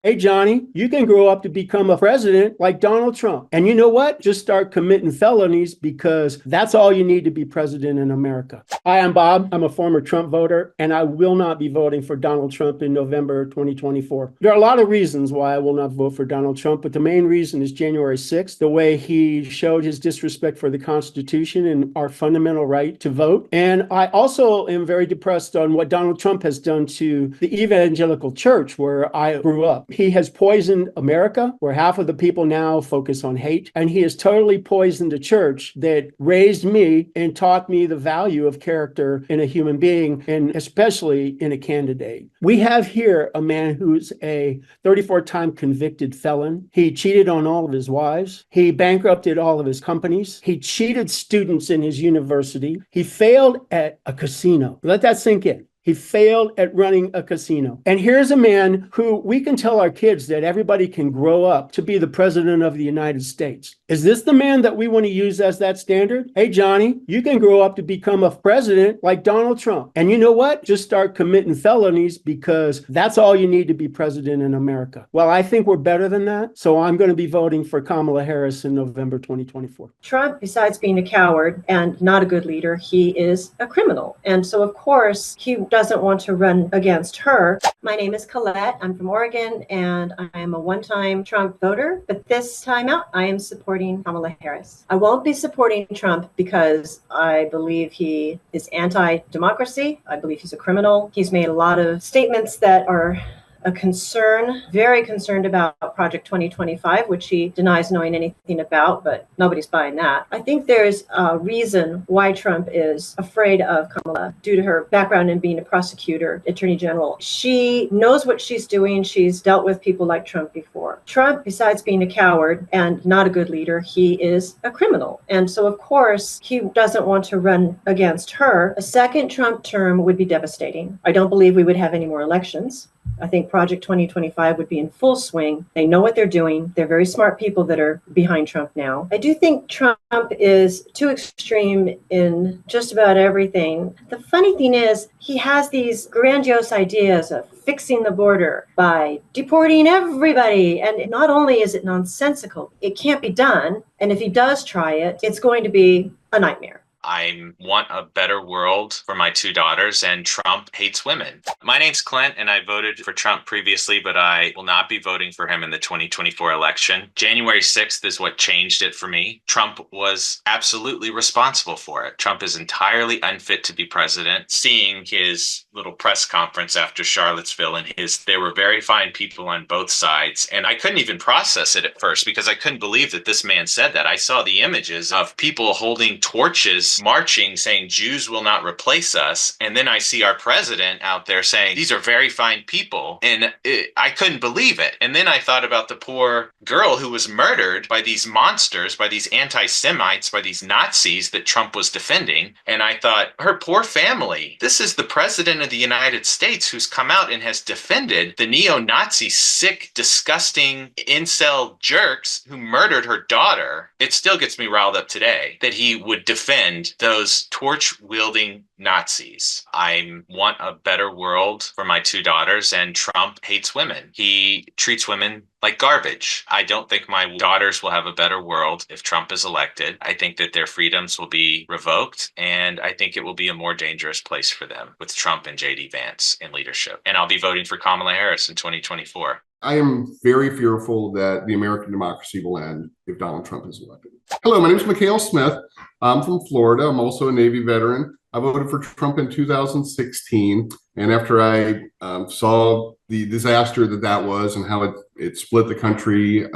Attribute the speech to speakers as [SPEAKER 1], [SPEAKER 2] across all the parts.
[SPEAKER 1] Hey, Johnny, you can grow up to become a president like Donald Trump. And you know what? Just start committing felonies because that's all you need to be president in America. Hi, I'm Bob. I'm a former Trump voter, and I will not be voting for Donald Trump in November 2024. There are a lot of reasons why I will not vote for Donald Trump, but the main reason is January 6th, the way he showed his disrespect for the Constitution and our fundamental right to vote. And I also am very depressed on what Donald Trump has done to the evangelical church where I grew up. He has poisoned America, where half of the people now focus on hate. And he has totally poisoned a church that raised me and taught me the value of character in a human being, and especially in a candidate. We have here a man who's a 34-time convicted felon. He cheated on all of his wives. He bankrupted all of his companies. He cheated students in his university. He failed at a casino. Let that sink in. He failed at running a casino. And here's a man who we can tell our kids that everybody can grow up to be the president of the United States. Is this the man that we want to use as that standard? Hey, Johnny, you can grow up to become a president like Donald Trump. And you know what? Just start committing felonies because that's all you need to be president in America. Well, I think we're better than that. So I'm going to be voting for Kamala Harris in November 2024.
[SPEAKER 2] Trump, besides being a coward and not a good leader, he is a criminal. And so, of course, he doesn't want to run against her. My name is Colette. I'm from Oregon, and I am a one-time Trump voter. But this time out, I am supporting Kamala Harris. I won't be supporting Trump because I believe he is anti-democracy. I believe he's a criminal. He's made a lot of statements that are a concern, very concerned about Project 2025, which he denies knowing anything about, but nobody's buying that. I think there's a reason why Trump is afraid of Kamala due to her background in being a prosecutor, attorney general. She knows what she's doing. She's dealt with people like Trump before. Trump, besides being a coward and not a good leader, he is a criminal. And so, of course, he doesn't want to run against her. A second Trump term would be devastating. I don't believe we would have any more elections. I think Project 2025 would be in full swing. They know what they're doing. They're very smart people that are behind Trump now. I do think Trump is too extreme in just about everything. The funny thing is, he has these grandiose ideas of fixing the border by deporting everybody. And not only is it nonsensical, it can't be done. And if he does try it, it's going to be a nightmare.
[SPEAKER 3] I want a better world for my two daughters, and Trump hates women. My name's Clint, and I voted for Trump previously, but I will not be voting for him in the 2024 election. January 6th is what changed it for me. Trump was absolutely responsible for it. Trump is entirely unfit to be president. Seeing his little press conference after Charlottesville and there were very fine people on both sides, and I couldn't even process it at first because I couldn't believe that this man said that. I saw the images of people holding torches marching saying Jews will not replace us, and then I see our president out there saying these are very fine people, and I couldn't believe it. And then I thought about the poor girl who was murdered by these monsters, by these anti-Semites, by these Nazis that Trump was defending, and I thought, her poor family. This is the president of the United States who's come out and has defended the neo-Nazi, sick, disgusting incel jerks who murdered her daughter. It still gets me riled up today that he would defend those torch-wielding Nazis. I want a better world for my two daughters, and Trump hates women. He treats women like garbage. I don't think my daughters will have a better world if Trump is elected. I think that their freedoms will be revoked, and I think it will be a more dangerous place for them with Trump and J.D. Vance in leadership. And I'll be voting for Kamala Harris in 2024.
[SPEAKER 4] I am very fearful that the American democracy will end if Donald Trump is elected. Hello, my name is Mikhail Smith. I'm from Florida. I'm also a Navy veteran. I voted for Trump in 2016. And after I saw the disaster that was and how it split the country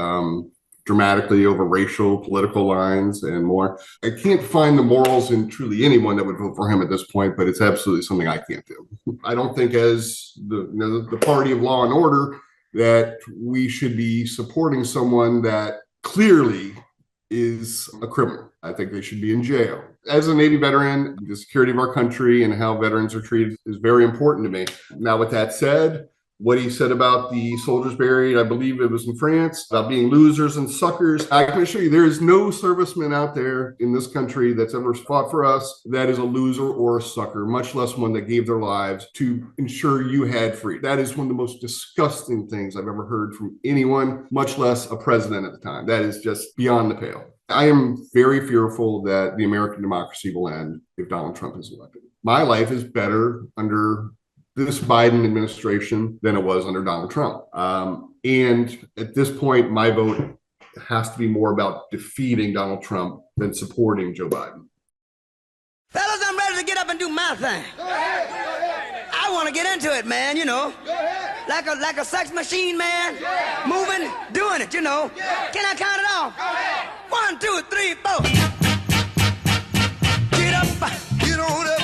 [SPEAKER 4] dramatically over racial, political lines and more, I can't find the morals in truly anyone that would vote for him at this point, but it's absolutely something I can't do. I don't think as the party of law and order that we should be supporting someone that clearly is a criminal. I think they should be in jail. As a Navy veteran, the security of our country and how veterans are treated is very important to me. Now, with that said, what he said about the soldiers buried, I believe it was in France, about being losers and suckers. I can assure you there is no serviceman out there in this country that's ever fought for us that is a loser or a sucker, much less one that gave their lives to ensure you had freedom. That is one of the most disgusting things I've ever heard from anyone, much less a president at the time. That is just beyond the pale. I am very fearful that the American democracy will end if Donald Trump is elected. My life is better under this Biden administration than it was under Donald Trump. And at this point, my vote has to be more about defeating Donald Trump than supporting Joe Biden.
[SPEAKER 5] Fellas, I'm ready to get up and do my thing. Go ahead. I want to get into it, man, you know. Go ahead. Like a sex machine, man. Yeah. Moving, doing it, you know. Yeah. Can I count it off? Go ahead. 1, 2, 3, 4. Get up, get on up.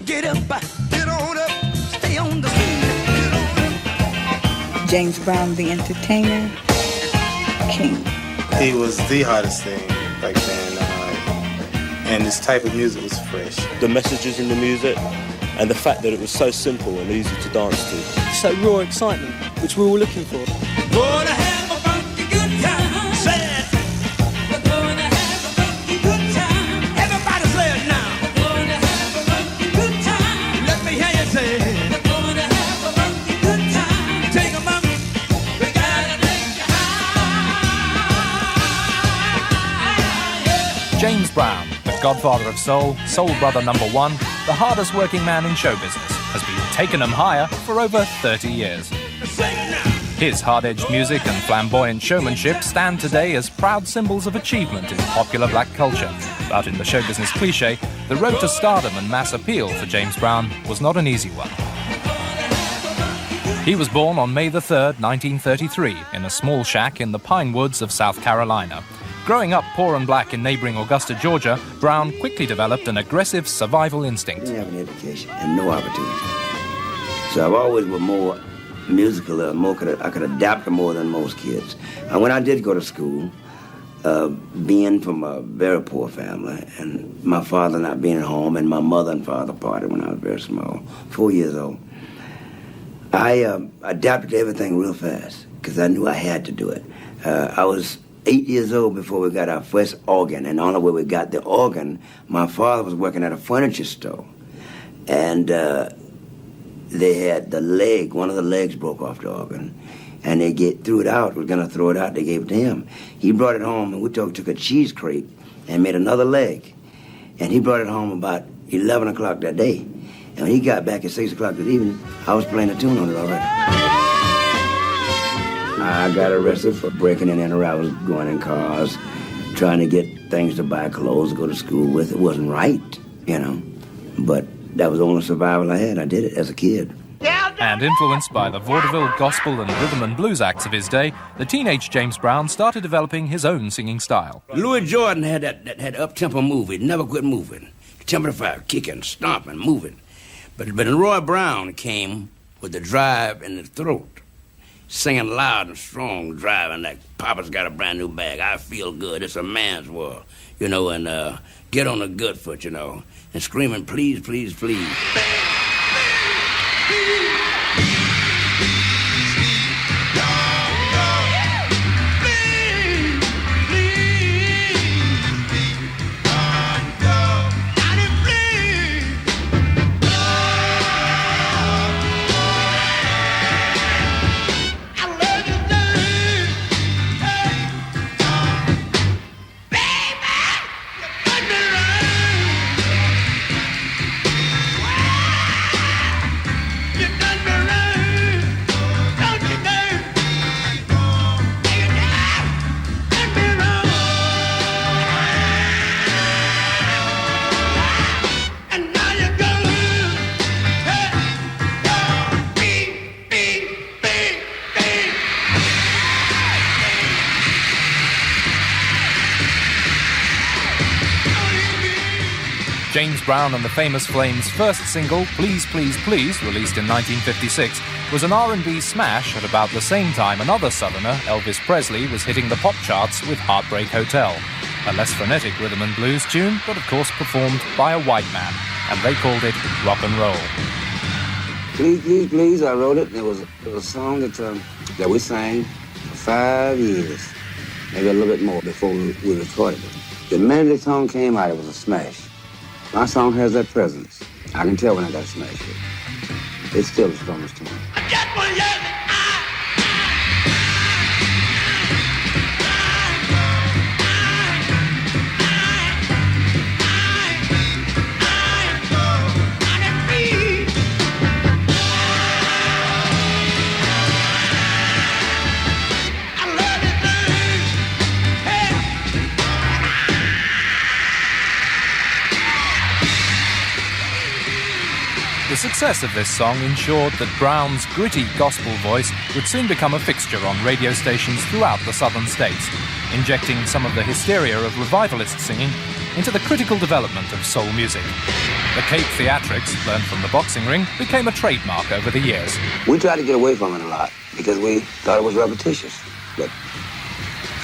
[SPEAKER 5] Get up, get on up. Stay on the scene. Get on up.
[SPEAKER 6] James Brown, the entertainer, king.
[SPEAKER 7] He was the hottest thing back then. And this type of music was fresh.
[SPEAKER 8] The messages in the music and the fact that it was so simple and easy to dance to.
[SPEAKER 9] It's that raw excitement, which we're all looking for.
[SPEAKER 5] Gonna have a funky good time. Say it. We're gonna have a funky good time. Everybody say it now. We're gonna have a funky good time. Let me hear you say it. We're gonna have a funky good time. Take 'em up. We gotta take you high.
[SPEAKER 10] James Brown, the Godfather of Soul, Soul Brother #1, the hardest working man in show business, has been taking 'em higher for over 30 years. His hard-edged music and flamboyant showmanship stand today as proud symbols of achievement in popular black culture. But in the show business cliche, the road to stardom and mass appeal for James Brown was not an easy one. He was born on May the 3rd, 1933, in a small shack in the pine woods of South Carolina. Growing up poor and black in neighboring Augusta, Georgia, Brown quickly developed an aggressive survival instinct.
[SPEAKER 5] I didn't have an education and no opportunity. So I've always been more musical, I could adapt to more than most kids. And when I did go to school, being from a very poor family, and my father not being at home, and my mother and father parted when I was very small, 4 years old, I adapted to everything real fast because I knew I had to do it. I was 8 years old before we got our first organ, and the only way we got the organ, my father was working at a furniture store, and they had the leg, one of the legs broke off the organ, and they threw it out, was gonna throw it out, they gave it to him. He brought it home, and we took a cheese crate and made another leg, and he brought it home about 11 o'clock that day, and when he got back at 6 o'clock that evening, I was playing a tune on it already. I got arrested for breaking and entering. I was going in cars, trying to get things to buy, clothes to go to school with. It wasn't right, you know, but that was the only survival I had. I did it as a kid.
[SPEAKER 10] And influenced by the vaudeville, gospel and rhythm and blues acts of his day, the teenage James Brown started developing his own singing style.
[SPEAKER 5] Louis Jordan had that up-tempo move. He'd never quit moving. The tempo fire, kicking, stomping, moving. But Roy Brown came with the drive in the throat, singing loud and strong, driving like Papa's got a brand new bag. I feel good. It's a man's world, you know, and get on the good foot, you know, and screaming, please, please, please.
[SPEAKER 10] James Brown and the Famous Flames' first single, Please, Please, Please, released in 1956, was an R&B smash at about the same time another Southerner, Elvis Presley, was hitting the pop charts with Heartbreak Hotel, a less frenetic rhythm and blues tune, but of course performed by a white man, and they called it rock and roll.
[SPEAKER 5] Please, Please, Please, I wrote it. It was a song that we sang for 5 years, maybe a little bit more before we recorded it. The minute the song came out, it was a smash. My song has that presence. I can tell when I got a smash hit. It's still the strongest tune.
[SPEAKER 10] The success of this song ensured that Brown's gritty gospel voice would soon become a fixture on radio stations throughout the southern states, injecting some of the hysteria of revivalist singing into the critical development of soul music. The Cape theatrics, learned from the boxing ring, became a trademark over the years.
[SPEAKER 5] We tried to get away from it a lot because we thought it was repetitious, but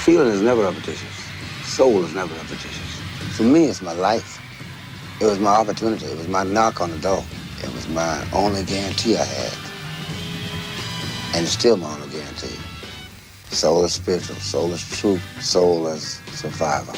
[SPEAKER 5] feeling is never repetitious. Soul is never repetitious. For me, it's my life. It was my opportunity. It was my knock on the door. It was my only guarantee I had. And it's still my only guarantee. Soul is spiritual, soul is truth, soul is survival.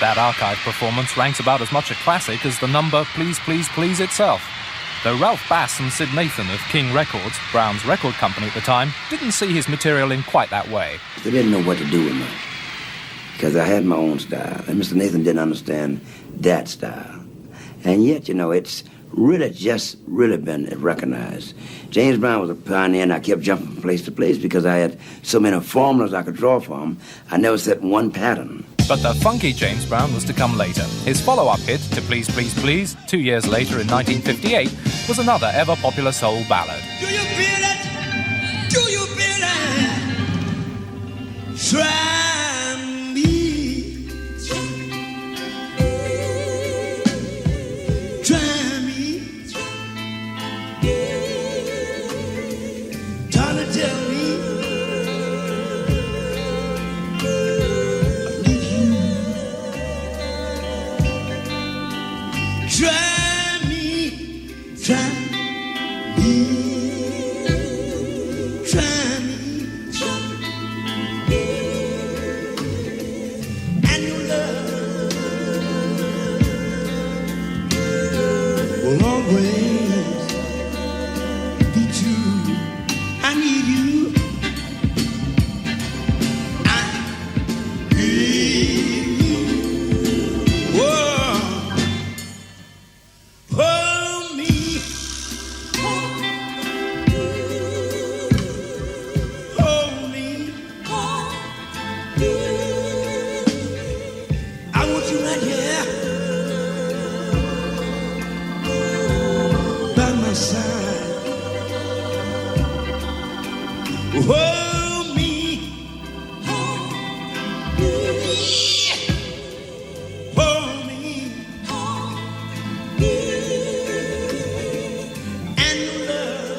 [SPEAKER 10] That archive performance ranks about as much a classic as the number Please, Please, Please itself. Though Ralph Bass and Sid Nathan of King Records, Brown's record company at the time, didn't see his material in quite that way.
[SPEAKER 5] They didn't know what to do with me because I had my own style, and Mr. Nathan didn't understand that style. And yet, it's really been recognized. James Brown was a pioneer, and I kept jumping from place to place because I had so many formulas I could draw from. I never set one pattern.
[SPEAKER 10] But the funky James Brown was to come later. His follow-up hit to Please, Please, Please, 2 years later in 1958, was another ever-popular soul ballad.
[SPEAKER 11] Do you feel it? Do you feel it? Try me. Try me. Darling, tell me. Try me, try me, try me, and your love will always be true. I need you. I need you. Whoa. Hold me, hold me. I want you right here by my side. Hold me, hold me. And love,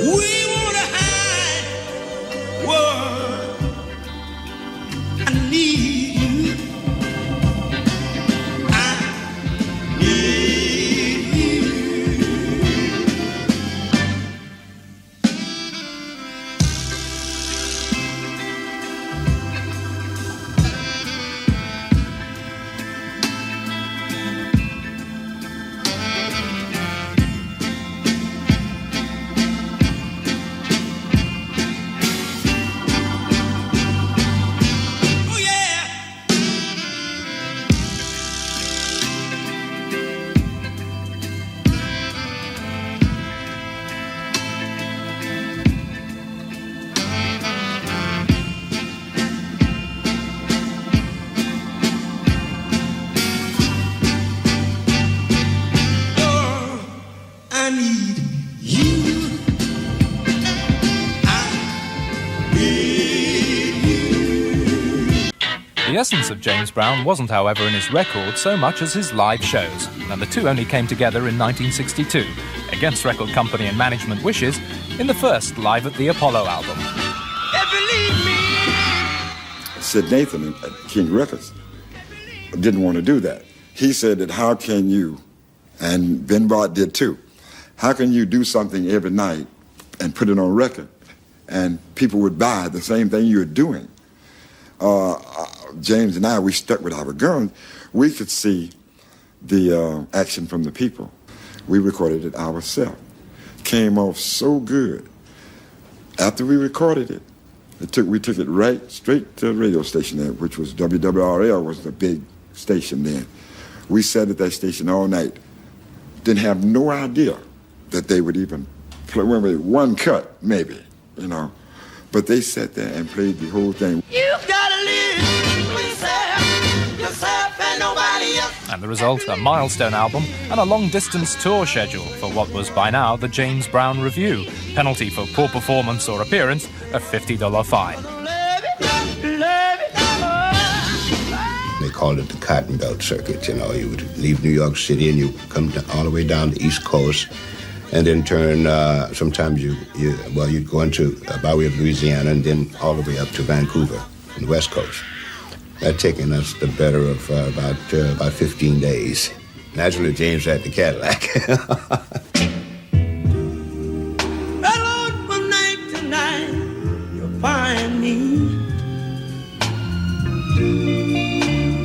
[SPEAKER 11] we wanna hide. Whoa, I need you. I need you. Oh yeah. Oh, I need you. I need you.
[SPEAKER 10] The essence of James Brown wasn't, however, in his records so much as his live shows, and the two only came together in 1962, against record company and management wishes, in the first Live at the Apollo album.
[SPEAKER 11] Believe me.
[SPEAKER 12] Sid Nathan at King Records didn't want to do that. He said that how can you, and Ben Rod did too, how can you do something every night and put it on record and people would buy the same thing you're doing? James and I, we stuck with our guns. We could see the action from the people. We recorded it ourselves. Came off so good. After we recorded it, we took it right straight to the radio station there, which was WWRL, was the big station then. We sat at that station all night. Didn't have no idea that they would even play one cut, maybe, you know. But they sat there and played the whole thing.
[SPEAKER 11] You gotta live yourself and nobody else.
[SPEAKER 10] And the result, a milestone album and a long-distance tour schedule for what was by now the James Brown Review. Penalty for poor performance or appearance, a $50 fine.
[SPEAKER 13] They called it the Cotton Belt Circuit. You know, you would leave New York City and you come all the way down the East Coast, and then turn. Sometimes you'd go into by way of Louisiana and then all the way up to Vancouver on the West Coast. That taking us the better of about 15 days. Naturally, James had the Cadillac.
[SPEAKER 11] Alone from night to night, you'll find me.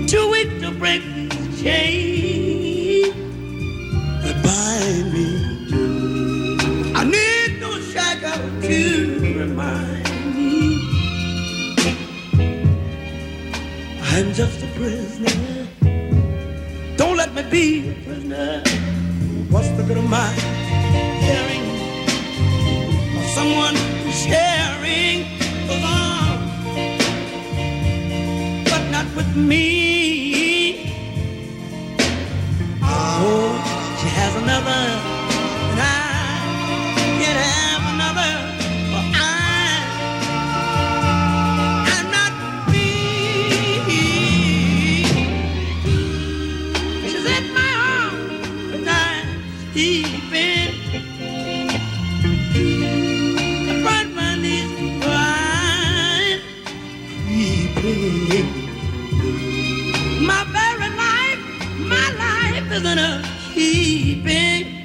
[SPEAKER 11] Too weak to break the chain that bind me. I need no shackle to remind me. I'm just a prisoner. Don't let me be a prisoner. What's the good of my caring for someone who's sharing those arms me. Oh, she has another, and I can't have another. For I'm not free. She's in my arms, and I'm sleeping. I find my knees crying, creeping. My very life, my life is in a keeping.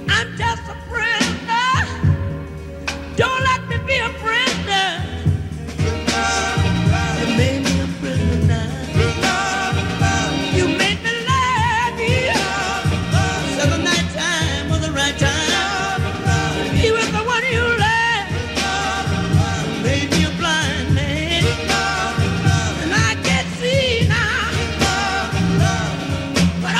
[SPEAKER 11] I'm just a prisoner. Don't let me be a prisoner. You made me a prisoner now. You made me lie. So the night time was the right time. He was the one you left. Made me a blind man. And I can't see now. But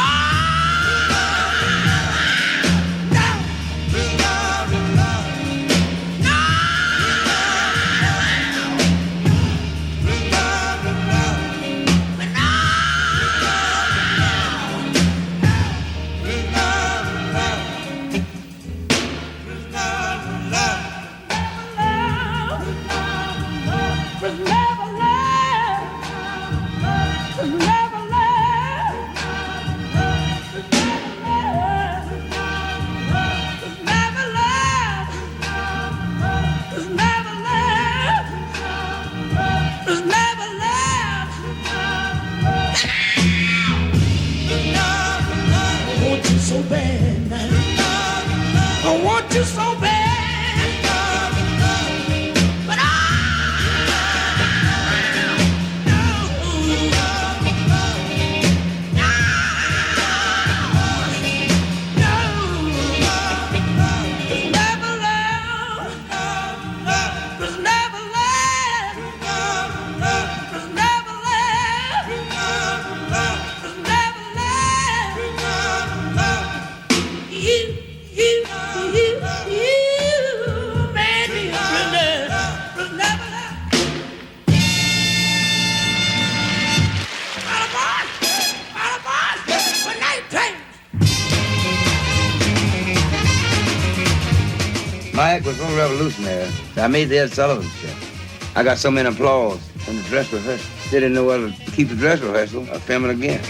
[SPEAKER 11] so bad now. I want you so bad. But
[SPEAKER 14] My act was so revolutionary. I made the Ed Sullivan show. I got so many applause in the dress rehearsal. They didn't know whether to keep the dress rehearsal or film it again.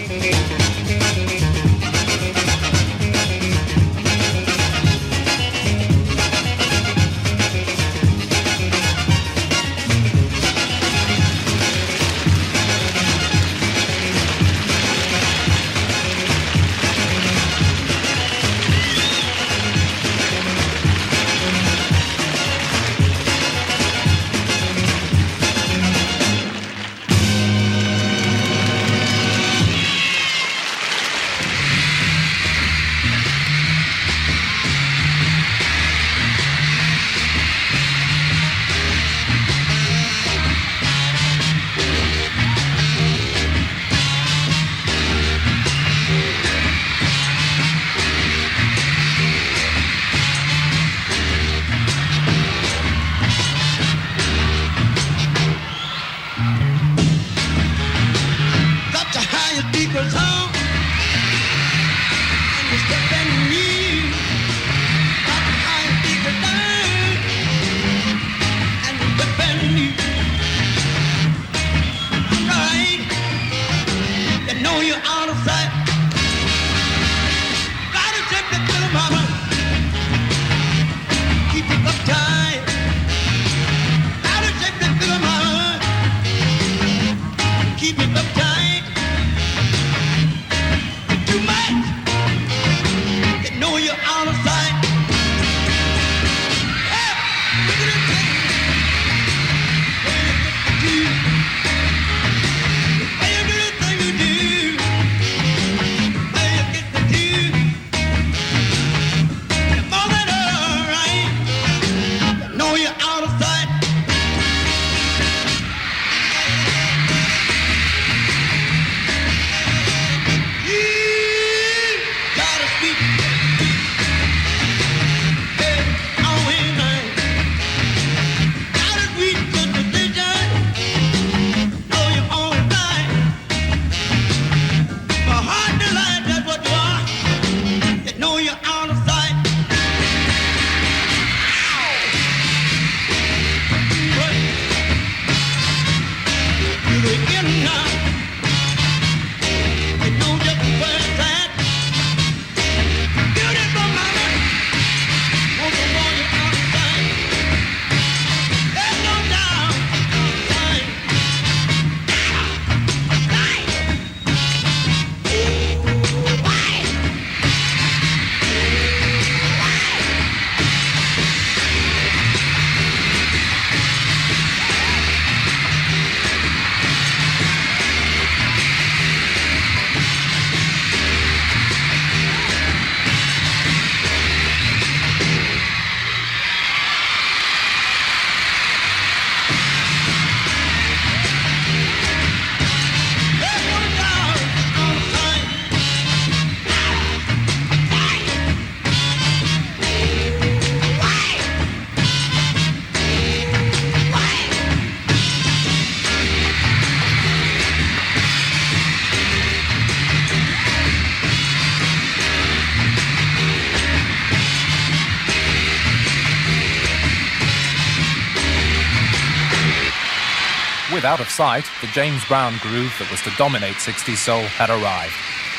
[SPEAKER 10] with Out of Sight, the James Brown groove that was to dominate 60s soul had arrived.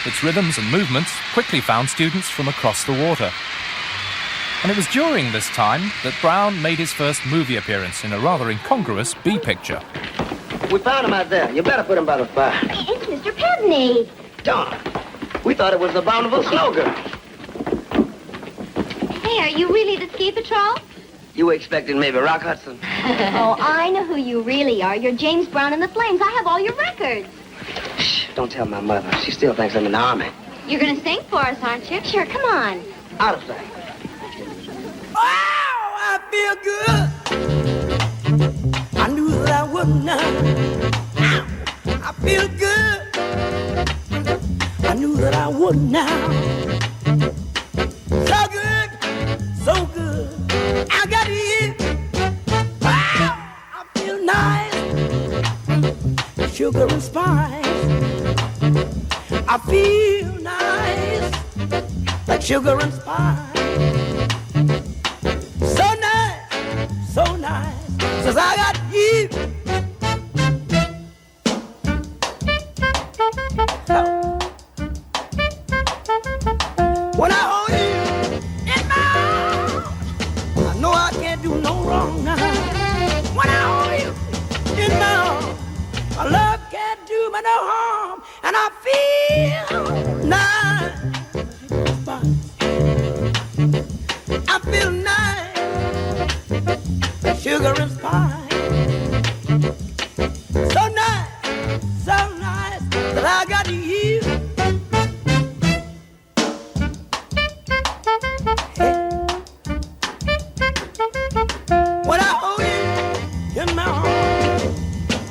[SPEAKER 10] Its rhythms and movements quickly found students from across the water. And it was during this time that Brown made his first movie appearance in a rather incongruous B-picture.
[SPEAKER 14] We found him out there. You better put him by the fire.
[SPEAKER 15] It's Mr. Pevney.
[SPEAKER 14] Darn. We thought it was the Bountiful Snow Girl.
[SPEAKER 15] Hey, are you really the ski patrol?
[SPEAKER 14] You were expecting maybe Rock Hudson?
[SPEAKER 15] Oh, I know who you really are. You're James Brown and the Flames. I have all your records.
[SPEAKER 14] Shh, don't tell my mother. She still thinks I'm in the army.
[SPEAKER 15] You're going to sing for us, aren't you? Sure, come on.
[SPEAKER 14] Out of sight.
[SPEAKER 11] Oh, I feel good. I knew that I would not. I feel good. I knew that I would now. So good, so good. I got you. Wow, I feel nice. Sugar and spice. I feel nice, like sugar and spice. So nice, since I got you. When I hold you in my arms, I know I can't do no wrong now. When I hold you in my arms, my love can't do me no harm, and I feel nice. I feel nice. Sugar and spice. So nice that I got you. When I hold you in my arms,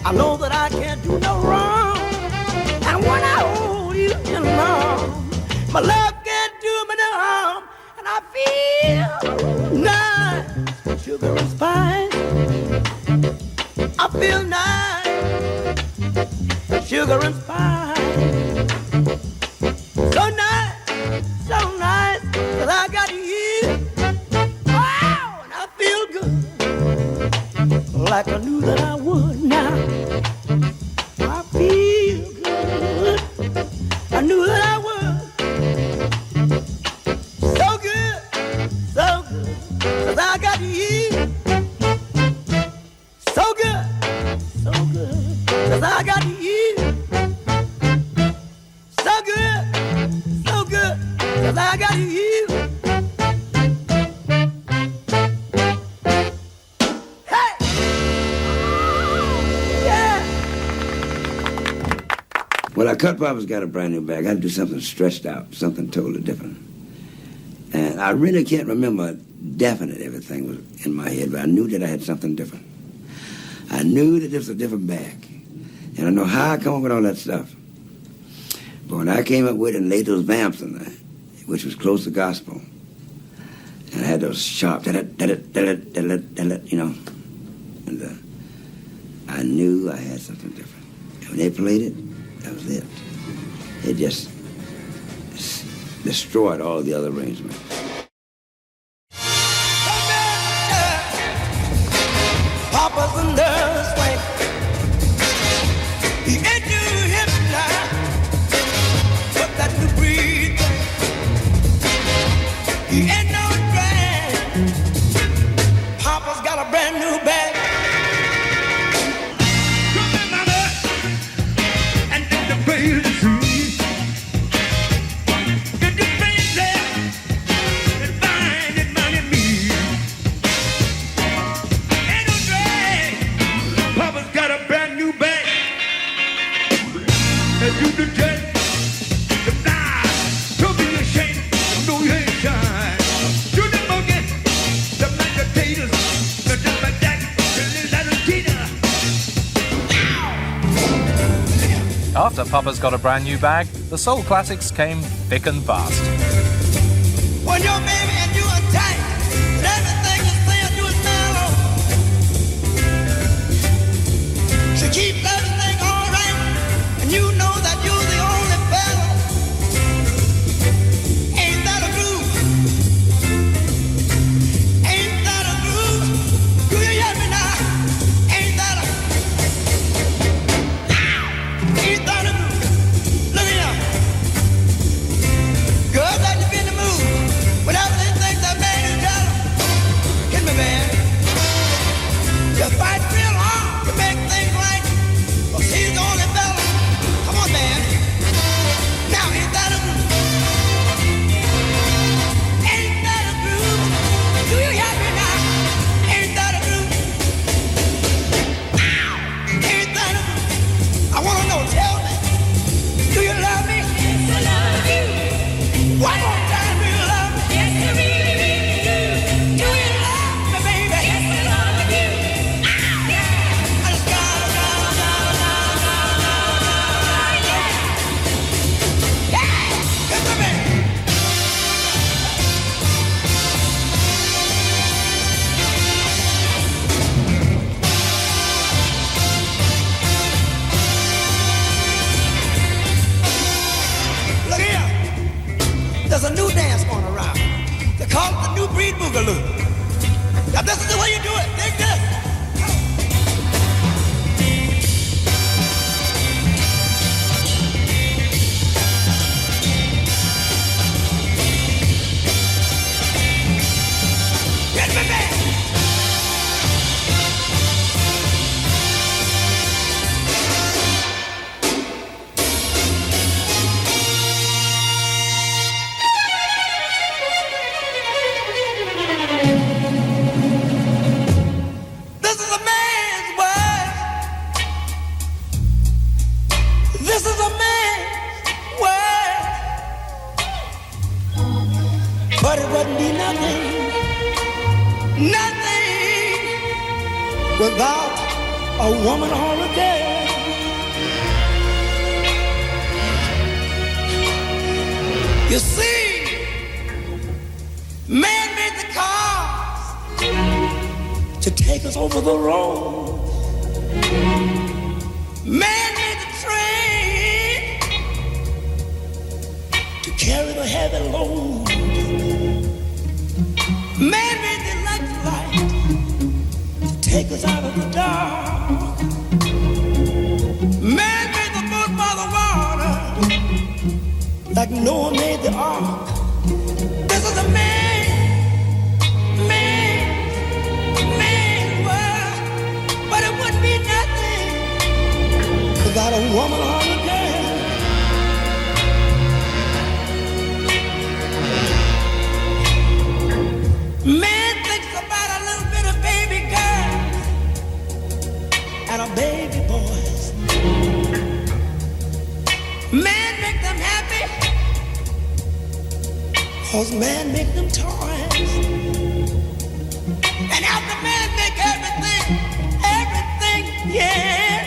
[SPEAKER 11] I know that I can't do no wrong. And when I hold you in my arms, my love can't do me no harm, and I feel nice. Sugar and spice. I feel nice. Sugar and spice. So nice that I got you. Wow, and I feel good, like I knew that I would now. I feel good, I knew that I would. So good, 'cause I got you. So good, 'cause I got you. So good, 'cause I got you. Hey! Yeah!
[SPEAKER 5] Well, I cut Papa's Got a Brand New Bag. I had to do something stretched out, something totally different. And I really can't remember definite everything was in my head, but I knew that I had something different. I knew that this was a different bag. And I know how I come up with all that stuff. But when I came up with it and laid those vamps in there, which was close to gospel, and I had those sharp, you know, and I knew I had something different. And when they played it, that was it. It just destroyed all the other arrangements.
[SPEAKER 11] Papa's under swing. He ain't do hip now, but that new breed thing. He ain't no drag. Papa's got a brand new bag. Come in, mama, and get the crazy see. Get the crazy and find it money me. Papa's got a brand new bag. And you the jet, the fly, don't be ashamed, no you ain't shy. You the monkey, the potatoes, the like that, the little cheetah.
[SPEAKER 10] After Papa's Got a Brand New Bag, the soul classics came thick and fast.
[SPEAKER 11] When your baby and you are tight, and everything you say and do is mellow. She keeps everything all right, and you know that you're the only fellow. Ain't that a groove? Ain't that a groove? Do you hear me now? Ain't that a boogaloo. Now this is the way you do it. Take this. Get me back. But it wouldn't be nothing without a woman or a girl. You see, man made the cars to take us over the road. Man made the train to carry the heavy load. Man made the electric light to take us out of the dark. Man made the boat by the water like Noah made the ark. This is a man's world, but it wouldn't be nothing without a woman or a girl. Man thinks about a little bit of baby girls and a baby boys. Man make them happy, 'cause man make them toys. And after man make everything, yeah.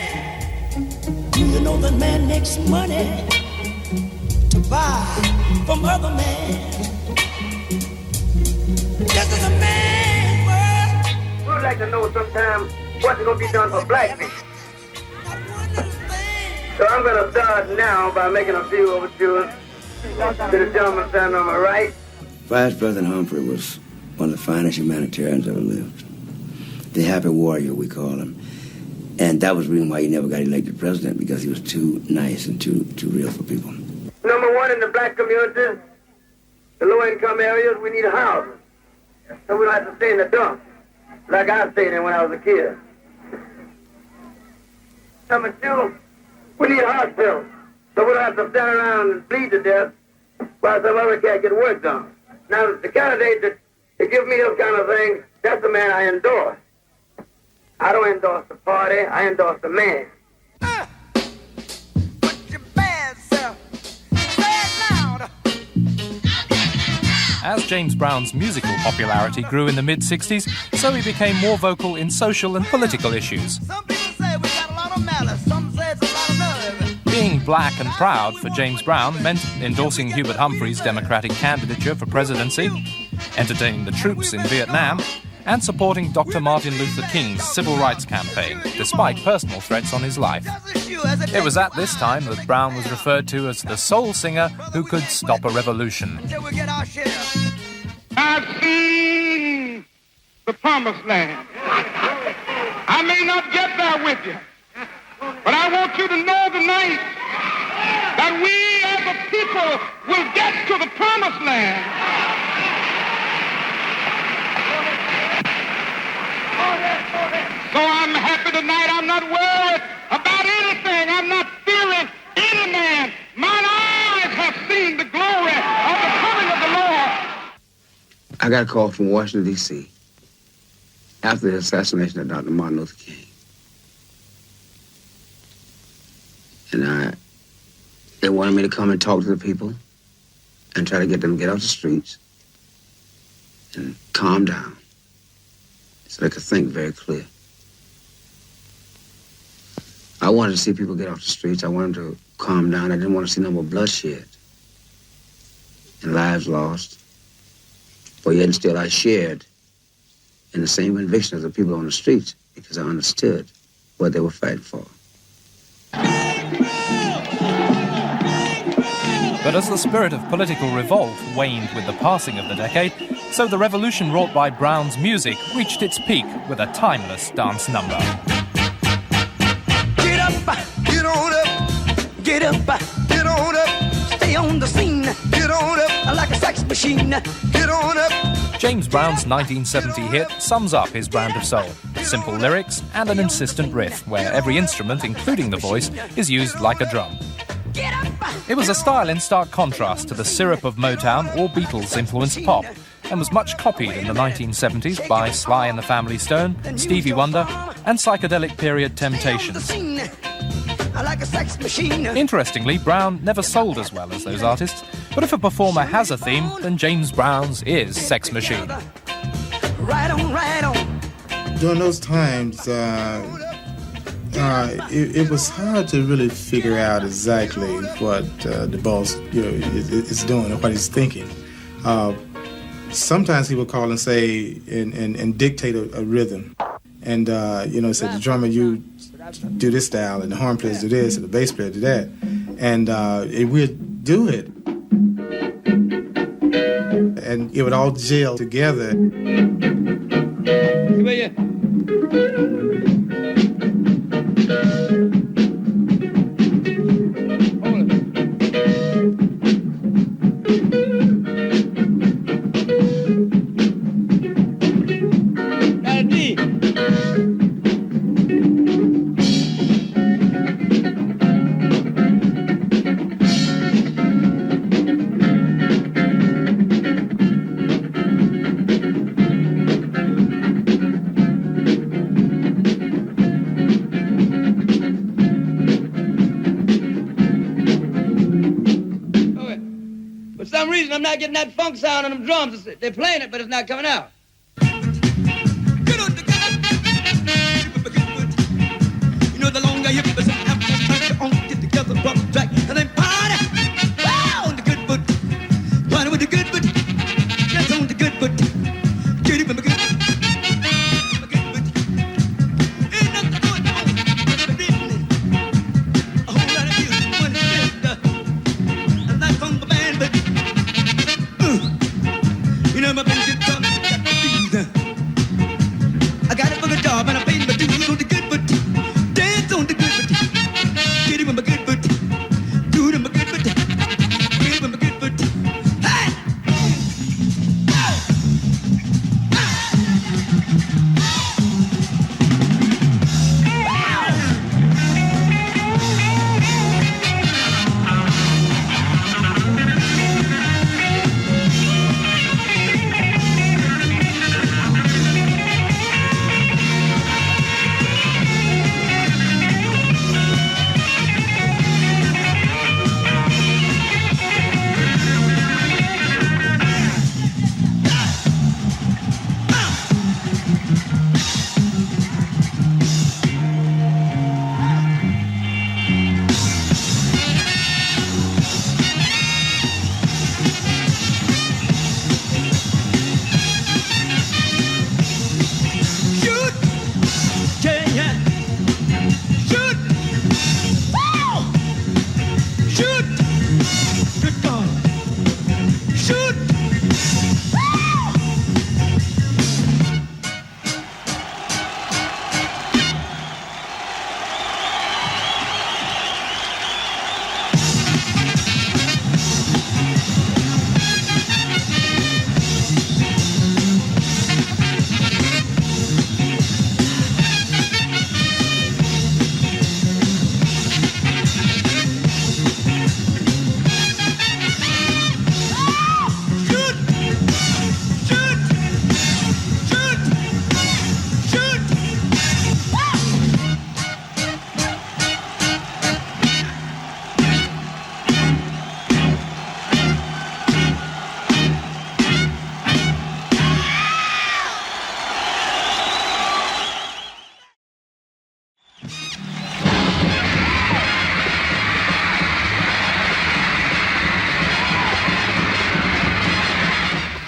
[SPEAKER 11] Do you know that man makes money to buy from other men? This is a man's world.
[SPEAKER 16] We would like to know sometime what's going to be done for black people. So I'm going to start now by making a few overtures to the gentleman standing on my right.
[SPEAKER 5] Vice President Humphrey was one of the finest humanitarians ever lived. The happy warrior, we call him. And that was the reason why he never got elected president, because he was too nice and too real for people.
[SPEAKER 16] Number one, in the black communities, the low-income areas, we need houses. So we don't have to stay in the dump, like I stayed in when I was a kid. Number two, we need hospitals, so we don't have to stand around and bleed to death while some other cat get work done. Now, the candidate that give me those kind of things, that's the man I endorse. I don't endorse the party, I endorse the man.
[SPEAKER 10] As James Brown's musical popularity grew in the mid-60s, so he became more vocal in social and political issues.
[SPEAKER 11] Some people say we got a lot of malice, some say it's a lot of nerve.
[SPEAKER 10] Being black and proud for James Brown meant endorsing Hubert Humphrey's Democratic candidature for presidency, entertaining the troops in Vietnam, and supporting Dr. Martin Luther King's civil rights campaign, despite personal threats on his life. It was at this time that Brown was referred to as the soul singer who could stop a revolution.
[SPEAKER 17] I've seen the promised land. I may not get there with you, but I want you to know tonight that we as a people will get to the promised land. So I'm happy tonight. I'm not worried about anything. I'm not fearing any man. Mine eyes have seen the glory of the coming of the Lord.
[SPEAKER 14] I got a call from Washington, D.C. after the assassination of Dr. Martin Luther King. And they wanted me to come and talk to the people and try to get them to get off the streets and calm down so they could think very clear. I wanted to see people get off the streets. I wanted to calm down. I didn't want to see no more bloodshed and lives lost. But yet and still I shared in the same conviction as the people on the streets because I understood what they were fighting for.
[SPEAKER 10] But as the spirit of political revolt waned with the passing of the decade, So the revolution wrought by Brown's music reached its peak with a timeless dance number.
[SPEAKER 11] Get up, get on up, get up, get on up, stay on the scene, get on up like a sex machine, get on up.
[SPEAKER 10] James Brown's 1970 hit sums up his brand of soul. Simple lyrics and an insistent riff where every instrument, including the voice, is used like a drum. It was a style in stark contrast to the syrup of Motown or Beatles-influenced pop, and was much copied in the 1970s by Sly and the Family Stone, Stevie Wonder, and psychedelic period Temptations. Interestingly, Brown never sold as well as those artists, but if a performer has a theme, then James Brown's is Sex Machine.
[SPEAKER 11] Right on, right on.
[SPEAKER 7] During those times, it was hard to really figure out exactly what the boss is doing and what he's thinking. Sometimes he would call and say and dictate a rhythm, and say the drummer, you do this style, and the horn players do this, and the bass player do that, and we'd do it, and it would all gel together.
[SPEAKER 11] Come here.
[SPEAKER 18] I'm not getting that funk sound on them drums. They're playing it, but it's not coming out. You know, the longer you put on, get together, bump the track, and then party. Wow, on the good foot. Party with the good foot. That's on the good foot. Get it from the good foot. I got it for the job and I paid my dues on the good foot. Dance on the good foot. Get it with my good foot. Do it with my good foot. Get it with my good foot. Hey!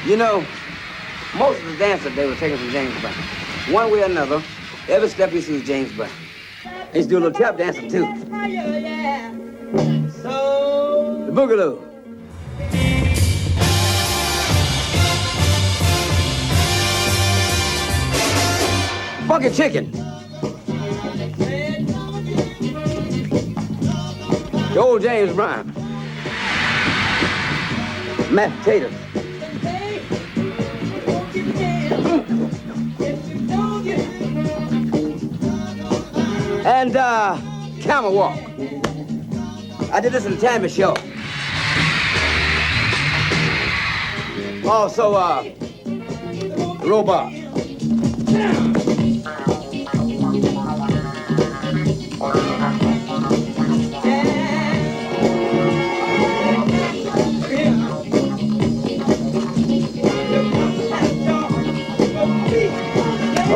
[SPEAKER 14] You know, most of the dances they were taken from James Brown. One way or another, every step you see is James Brown. They used to do a little tap dancing too. The boogaloo. Funky chicken. The old James Brown. Mashed potatoes. And camel walk. I did this in the Tammy show. Also, robot.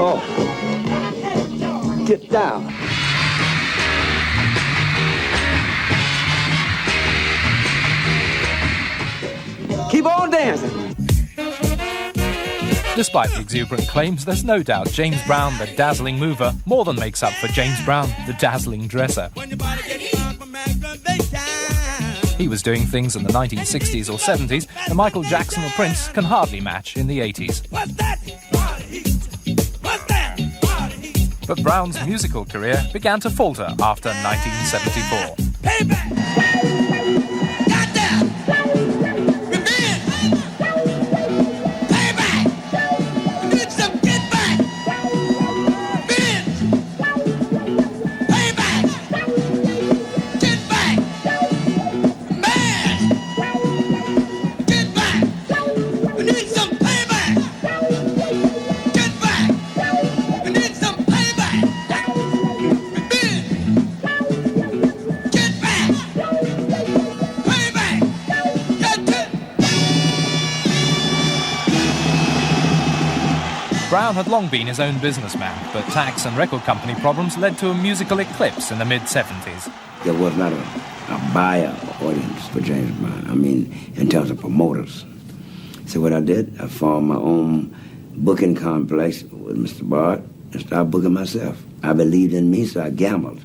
[SPEAKER 14] Oh, get down. Keep on dancing.
[SPEAKER 10] Despite the exuberant claims, there's no doubt James Brown, the dazzling mover, more than makes up for James Brown, the dazzling dresser. He was doing things in the 1960s or 70s that Michael Jackson or Prince can hardly match in the 80s. But Brown's musical career began to falter after 1974. Brown had long been his own businessman, but tax and record company problems led to a musical eclipse in the mid-70s.
[SPEAKER 5] There was not a buyer audience for James Brown, I mean, in terms of promoters. So what I did, I formed my own booking complex with Mr. Bart and started booking myself. I believed in me, so I gambled.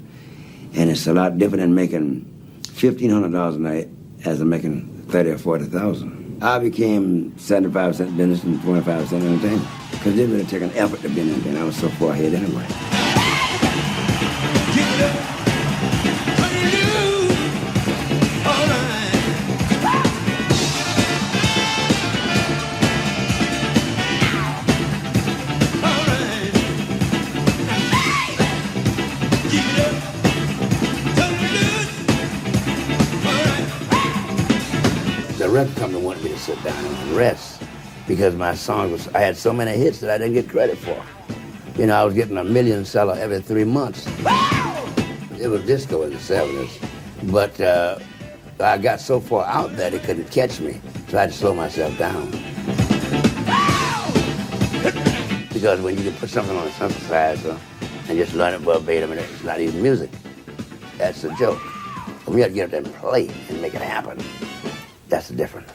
[SPEAKER 5] And it's a lot different than making $1,500 a night as I'm making $30,000 or $40,000. I became 75% business and 25% entertainment. Because it didn't really take an effort to be an entertainer. I was so far ahead anyway. The record company wanted me to sit down and rest because my songs I had so many hits that I didn't get credit for. You know, I was getting a million seller every 3 months. It was disco in the 70s, but I got so far out that it couldn't catch me, so I had to slow myself down. Because when you can put something on a synthesizer and just learn it verbatim and it's not even music, that's the joke. But we have to get up there and play and make it happen. That's the difference.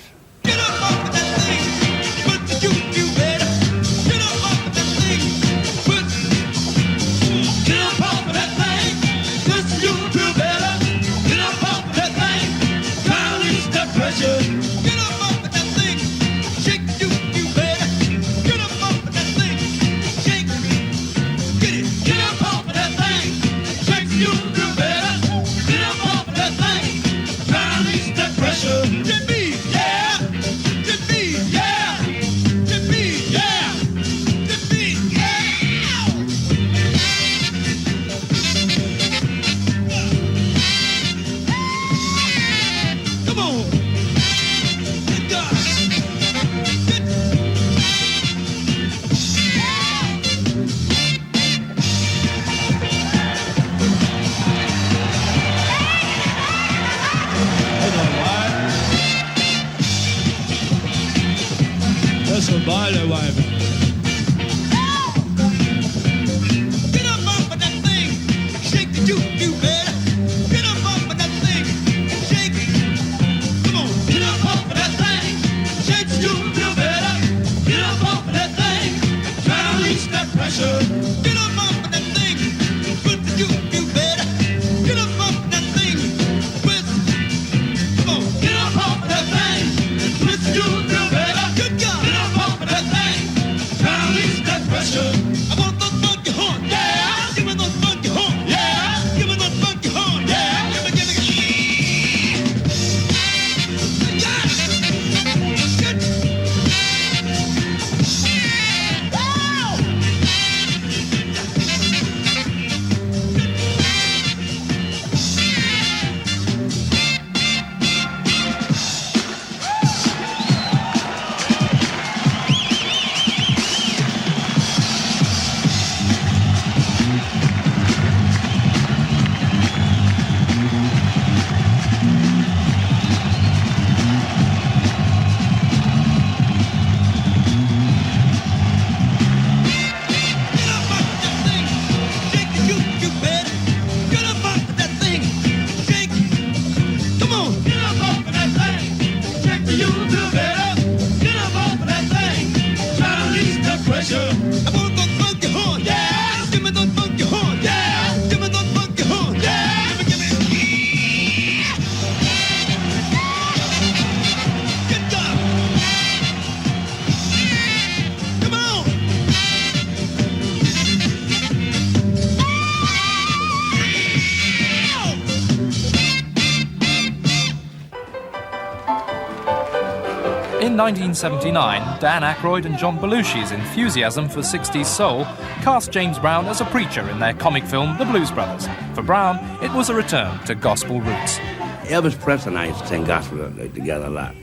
[SPEAKER 10] In 1979, Dan Aykroyd and John Belushi's enthusiasm for 60s soul cast James Brown as a preacher in their comic film The Blues Brothers. For Brown, it was a return to gospel roots.
[SPEAKER 5] Elvis Presley and I used to sing gospel together a lot.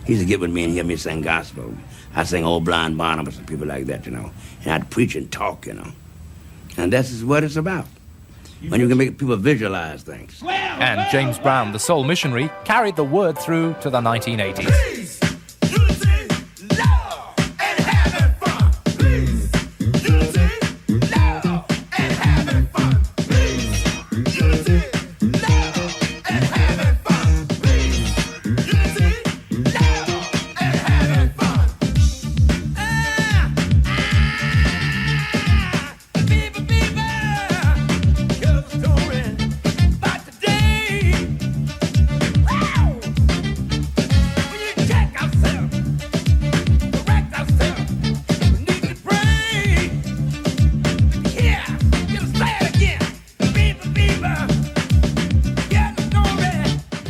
[SPEAKER 5] He used to get with me and hear me sing gospel. I sing Old Blind Barnabas and people like that, you know. And I'd preach and talk, you know. And that's what it's about. When you can make people visualize things.
[SPEAKER 10] And James Brown, the soul missionary, carried the word through to the 1980s.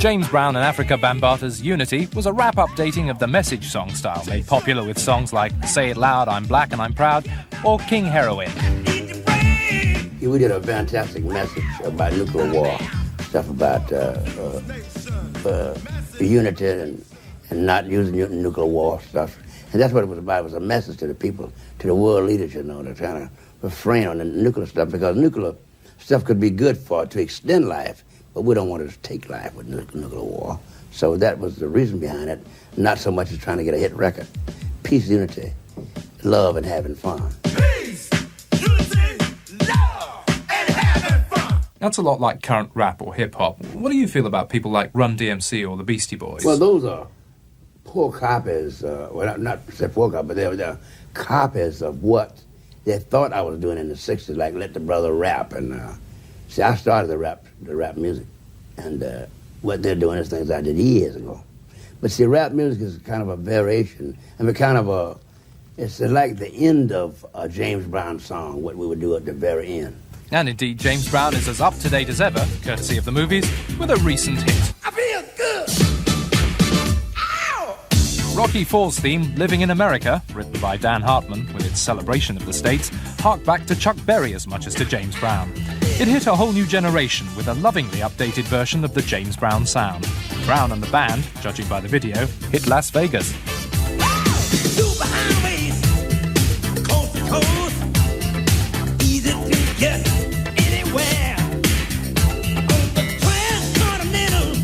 [SPEAKER 10] James Brown and Africa Bambaata's Unity was a rap updating of the message song style made popular with songs like Say It Loud, I'm Black and I'm Proud, or King Heroin.
[SPEAKER 5] We did a fantastic message about nuclear war, stuff about unity and not using nuclear war stuff. And that's what it was about. It was a message to the people, to the world leaders, you know, to kind of refrain on the nuclear stuff, because nuclear stuff could be good to extend life, but we don't want to take life with nuclear war. So that was the reason behind it, not so much as trying to get a hit record. Peace, unity, love, and having fun.
[SPEAKER 10] That's a lot like current rap or hip-hop. What do you feel about people like Run DMC or the Beastie Boys?
[SPEAKER 5] Well, those are poor copies, well, not say poor copies, but they're copies of what they thought I was doing in the 60s, like Let the Brother Rap. And see, I started the rap music, and what they're doing is things I did years ago. But see, rap music is kind of a variation, I mean, it's like the end of a James Brown song, what we would do at the very end.
[SPEAKER 10] And indeed, James Brown is as up-to-date as ever, courtesy of the movies, with a recent hit.
[SPEAKER 11] I feel good. Ow!
[SPEAKER 10] Rocky IV's theme, Living in America, written by Dan Hartman, with its celebration of the States, harked back to Chuck Berry as much as to James Brown. It hit a whole new generation with a lovingly updated version of the James Brown sound. Brown and the band, judging by the video, hit Las Vegas.
[SPEAKER 11] Super highways, coast to coast, easy to get anywhere. On the transcontinental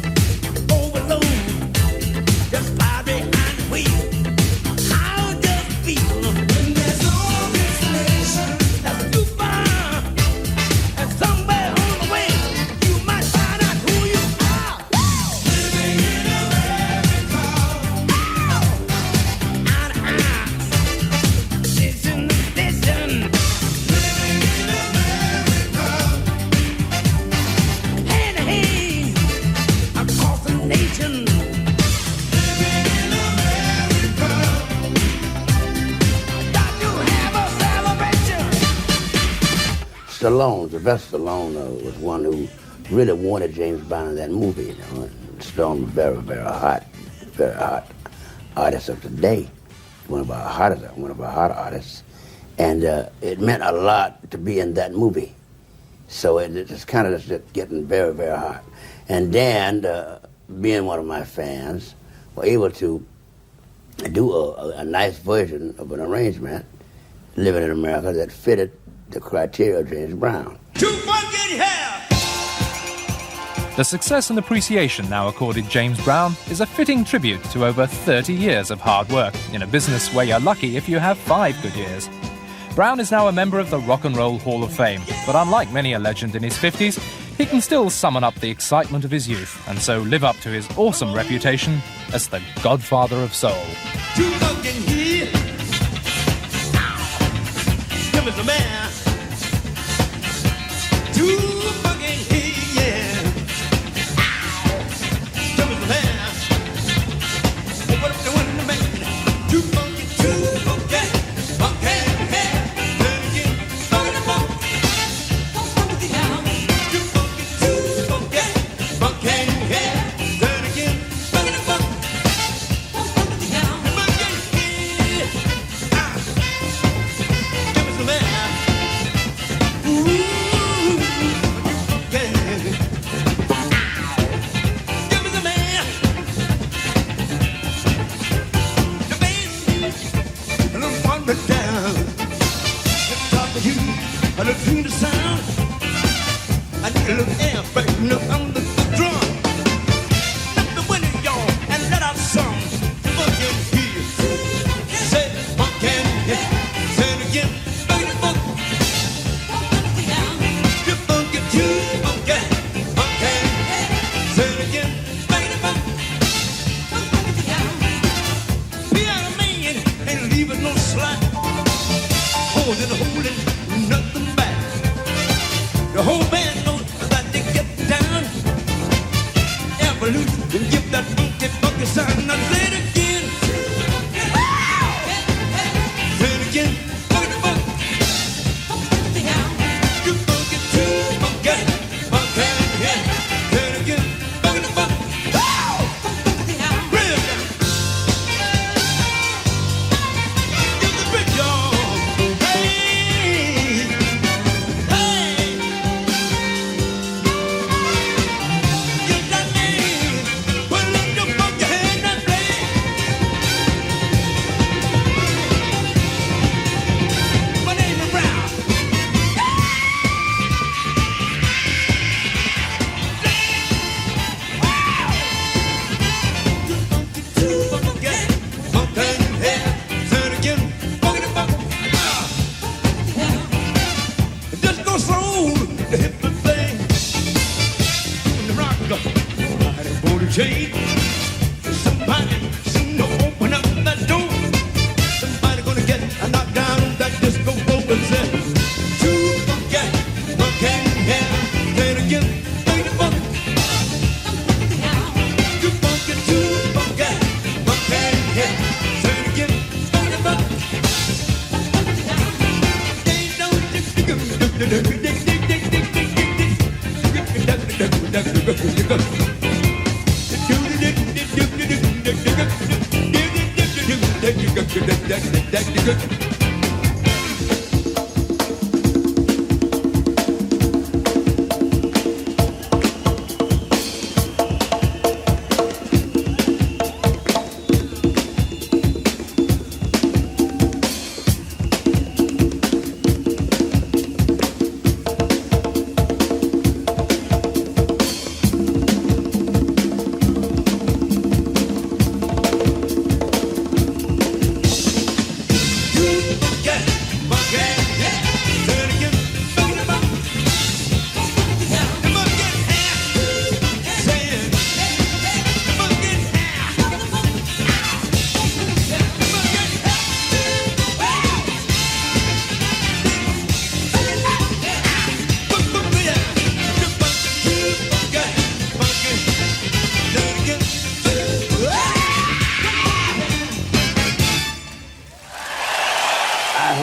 [SPEAKER 11] overload, just fly behind the wheel. How does it feel when there's no destination? That's too far, and somewhere on the way you might find out who you are. Living in America. Eye to eye, listen to listen. Living in America. Hand to hand across the nation. Living in America. Got to have a celebration.
[SPEAKER 5] Stallone, Sylvester Stallone was one who really wanted James Brown in that movie. You know, and Stallone was very, very hot artist of the day. One of our hot artists, and it meant a lot to be in that movie. So it just kind of just getting very, very hot. And Dan, being one of my fans, were able to do a nice version of an arrangement, Living in America, that fitted the criteria of James Brown.
[SPEAKER 10] The success and appreciation now accorded James Brown is a fitting tribute to over 30 years of hard work in a business where you're lucky if you have 5 good years. Brown is now a member of the Rock and Roll Hall of Fame, but unlike many a legend in his 50s, he can still summon up the excitement of his youth and so live up to his awesome reputation as the Godfather of Soul.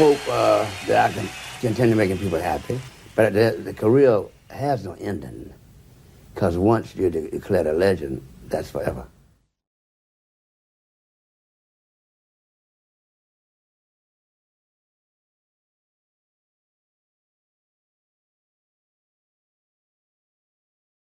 [SPEAKER 5] hope that I can continue making people happy, but the career has no ending, because once you're declared a legend, that's forever.